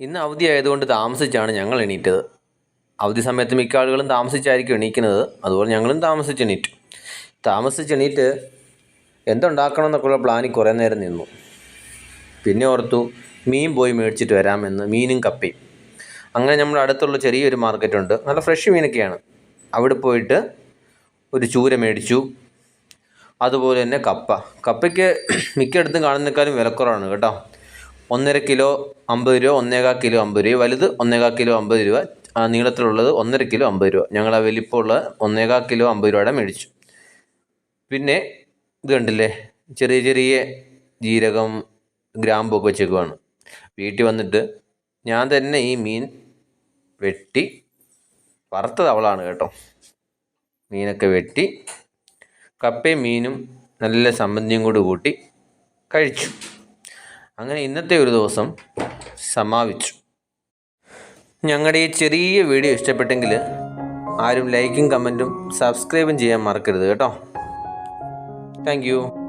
ഇന്ന് അവധി ആയതുകൊണ്ട് താമസിച്ചാണ് ഞങ്ങൾ എണീറ്റത്. അവധി സമയത്ത് മിക്ക ആളുകളും താമസിച്ചായിരിക്കും എണീക്കുന്നത്. അതുപോലെ ഞങ്ങളും താമസിച്ചെണീറ്റ് എന്തുണ്ടാക്കണം എന്നൊക്കെയുള്ള പ്ലാനിൽ കുറേ നേരം നിന്നു. പിന്നെ ഓർത്തു മീൻ പോയി മേടിച്ചിട്ട് വരാമെന്ന്, മീനും കപ്പയും. അങ്ങനെ നമ്മൾ അടുത്തുള്ള ചെറിയൊരു മാർക്കറ്റുണ്ട്, നല്ല ഫ്രഷ് മീനൊക്കെയാണ്. അവിടെ പോയിട്ട് ഒരു ചൂര മേടിച്ചു. അതുപോലെ തന്നെ കപ്പയ്ക്ക് മിക്കയിടത്തും കാണുന്നതിനേക്കാളും വിലക്കുറവാണ് കേട്ടോ. 1.5 കിലോ 50 രൂപ, 1.25 കിലോ 50 രൂപ, വലുത് 1.25 കിലോ 50 രൂപ, നീളത്തിലുള്ളത് 1.5 കിലോ 50 രൂപ. ഞങ്ങൾ ആ വലിപ്പമുള്ള 1.25 കിലോ 50 രൂപയുടെ മേടിച്ചു. പിന്നെ ഇത് കണ്ടില്ലേ, ചെറിയ ചെറിയ ജീരകം, ഗ്രാമ്പൊക്കെ വെച്ചേക്കുവാണ്. വീട്ടിൽ വന്നിട്ട് ഞാൻ തന്നെ ഈ മീൻ വെട്ടി വറുത്തത് അവളാണ് കേട്ടോ. മീനൊക്കെ വെട്ടി കപ്പയും മീനും നല്ല ചമ്മന്തിയും കൂടി കൂട്ടി കഴിച്ചു. അങ്ങനെ ഇന്നത്തെ ഒരു ദിവസം സമാപിച്ചു. ഞങ്ങളുടെ ഈ ചെറിയ വീഡിയോ ഇഷ്ടപ്പെട്ടെങ്കിൽ ആരും ലൈക്കും കമൻറ്റും സബ്സ്ക്രൈബും ചെയ്യാൻ മറക്കരുത് കേട്ടോ. Thank you.